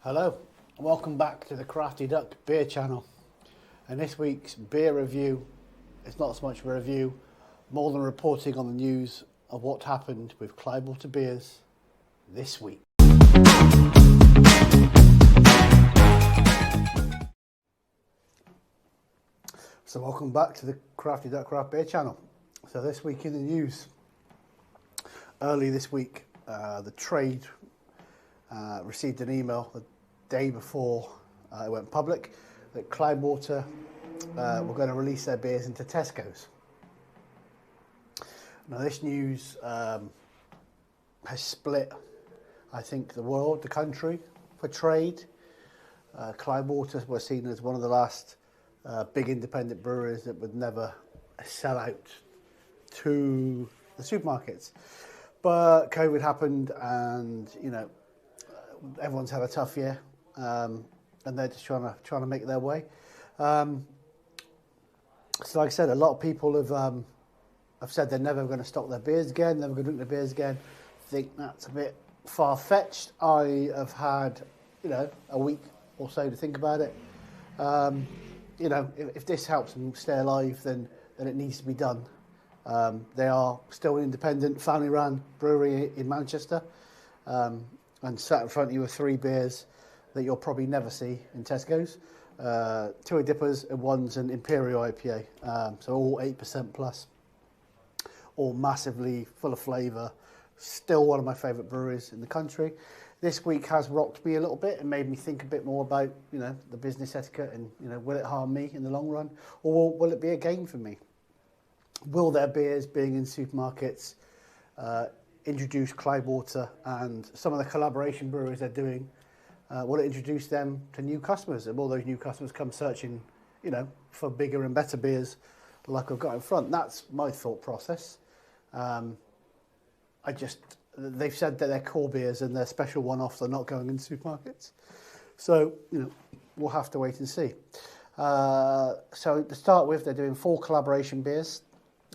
Hello, and welcome back to the Crafty Duck Beer Channel. And this week's beer review is not so much a review, more than reporting on the news of what happened with Cloudwater beers this week. So welcome back to the Crafty Duck Craft Beer Channel. So this week in the news, early this week, the trade received an email the day before it went public that Cloudwater were going to release their beers into Tesco's. Now this news has split, I think, the world, the country, for trade. Cloudwater were seen as one of the last big independent breweries that would never sell out to the supermarkets. But COVID happened and, everyone's had a tough year, and they're just trying to make their way. So like I said, a lot of people have said they're never going to stock their beers again, never going to drink their beers again. I think that's a bit far-fetched. I have had, a week or so to think about it. If this helps them stay alive, then it needs to be done. They are still an independent, family-run brewery in Manchester, and sat in front of you with three beers that you'll probably never see in Tesco's. Two dippers and one's an Imperial IPA, so all 8% plus, all massively full of flavour. Still one of my favourite breweries in the country. This week has rocked me a little bit and made me think a bit more about, the business etiquette and, will it harm me in the long run, or will it be a gain for me? Will their beers being in supermarkets introduce Cloudwater and some of the collaboration breweries they're doing? Will it introduce them to new customers? And will those new customers come searching, for bigger and better beers like I've got in front? That's my thought process. They've said that they're core beers and they're special one-offs are not going in supermarkets. So, we'll have to wait and see. So to start with, they're doing 4 collaboration beers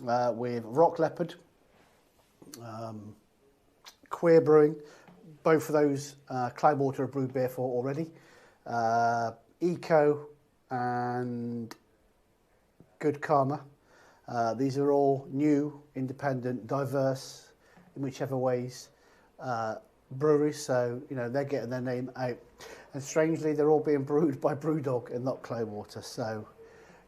with Rock Leopard, Queer Brewing. Both of those Cloudwater have brewed beer for already. Eco and Good Karma. These are all new, independent, diverse, in whichever ways, breweries. So, they're getting their name out. And strangely, they're all being brewed by Brewdog and not Cloudwater. So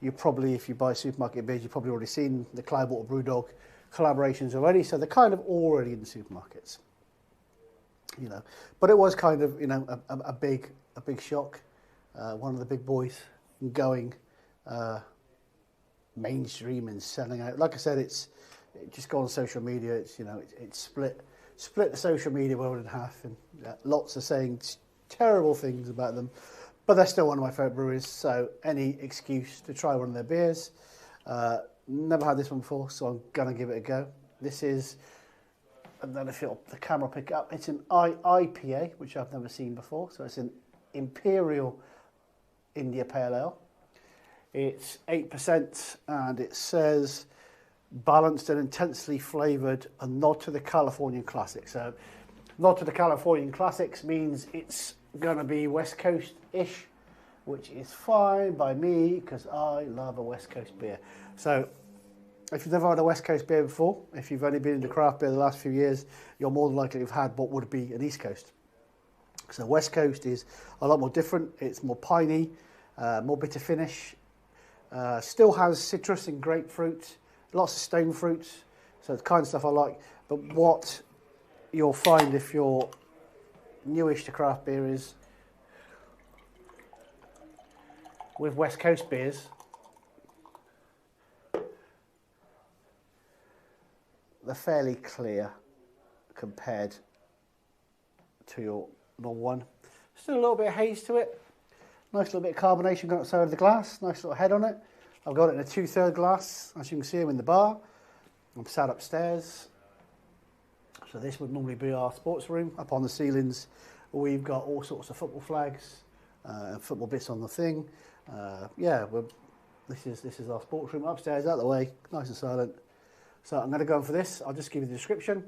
you probably, if you buy supermarket beers, you've probably already seen the Cloudwater Brewdog collaborations already. So they're kind of already in the supermarkets. But it was kind of, a big shock. One of the big boys going mainstream and selling out. Like I said, it just go on social media. It's it's split the social media world in half, and lots are saying terrible things about them. But they're still one of my favourite breweries. So any excuse to try one of their beers. Never had this one before, so I'm gonna give it a go. This is, and then if the camera will pick it up, it's an IPA, which I've never seen before. So it's an Imperial India Pale Ale. It's 8%, and it says balanced and intensely flavoured, a nod to the Californian classics. So nod to the Californian classics means it's going to be West Coast-ish, which is fine by me because I love a West Coast beer. So if you've never had a West Coast beer before, if you've only been into craft beer the last few years, you're more than likely to have had what would be an East Coast. So West Coast is a lot more different. It's more piney, more bitter finish. Still has citrus and grapefruit, lots of stone fruits. So it's the kind of stuff I like. But what you'll find if you're newish to craft beer is with West Coast beers, they're fairly clear compared to your normal one. Still a little bit of haze to it. Nice little bit of carbonation going outside of the glass. Nice little head on it. I've got it in a 2/3 glass, as you can see. I'm in the bar. I'm sat upstairs. So this would normally be our sports room. Up on the ceilings, we've got all sorts of football flags, football bits on the thing. This is our sports room. Upstairs, out of the way, nice and silent. So I'm going to go for this. I'll just give you the description.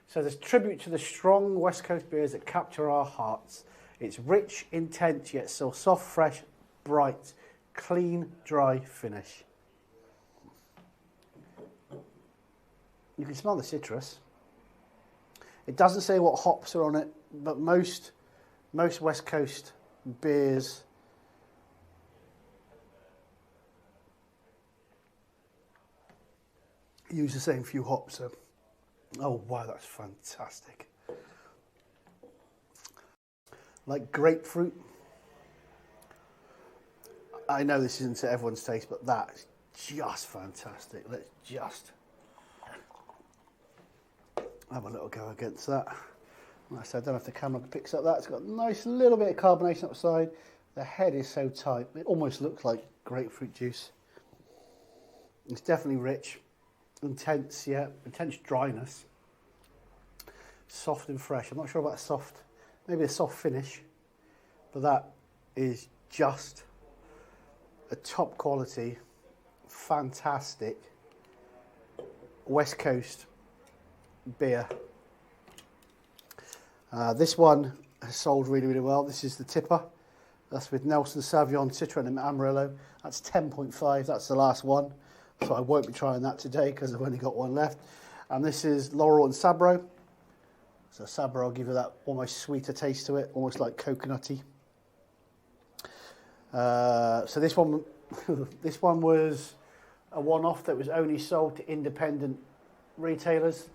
So there's tribute to the strong West Coast beers that capture our hearts. It's rich, intense, yet still soft, fresh, bright, clean, dry finish. You can smell the citrus. It doesn't say what hops are on it, but most West Coast beers use the same few hops. So, oh wow, that's fantastic. Like grapefruit. I know this isn't to everyone's taste, but that's just fantastic. Let's just have a little go against that. Like I said, I don't know if the camera picks up that. It's got a nice little bit of carbonation upside. The head is so tight, it almost looks like grapefruit juice. It's definitely rich, intense, yeah, intense dryness. Soft and fresh. I'm not sure about soft, maybe a soft finish, but that is just a top quality, fantastic West Coast beer. This one has sold really, really well. This is the tipper. That's with Nelson Sauvignon, Citron and Amarillo. That's 10.5. That's the last one. So I won't be trying that today because I've only got one left. And this is Laurel and Sabro. So Sabro will give you that almost sweeter taste to it, almost like coconutty. So this one, this one was a one-off that was only sold to independent retailers.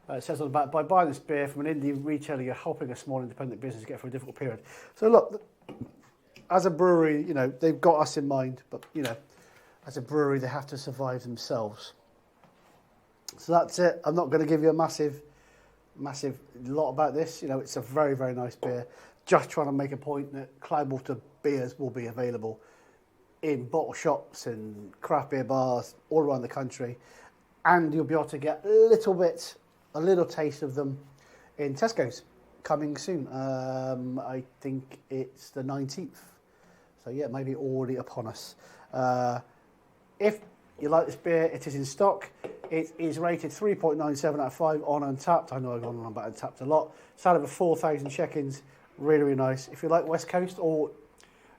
It says on the back, by buying this beer from an indie retailer, you're helping a small independent business get through a difficult period. So look, as a brewery, you know, they've got us in mind, but, you know, as a brewery, they have to survive themselves. So that's it. I'm not going to give you a massive lot about this. You know, it's a very, very nice beer. Just trying to make a point that Cloudwater beers will be available in bottle shops and craft beer bars all around the country. And you'll be able to get a little taste of them in Tesco's coming soon. I think it's the 19th. So yeah, maybe already upon us. If you like this beer, it is in stock. It is rated 3.97 out of 5 on Untapped. I know I've gone on about Untapped a lot. It's out of 4,000 check-ins. Really, really nice. If you like West Coast, or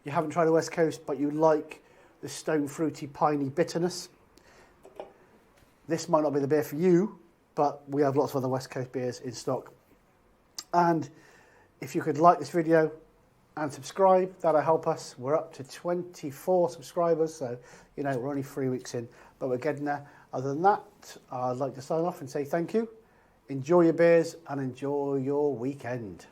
you haven't tried the West Coast, but you like the stone fruity, piney bitterness, this might not be the beer for you, but we have lots of other West Coast beers in stock. And if you could like this video and subscribe, that'll help us. We're up to 24 subscribers, so, you know, we're only 3 weeks in, but we're getting there. Other than that, I'd like to sign off and say thank you. Enjoy your beers and enjoy your weekend.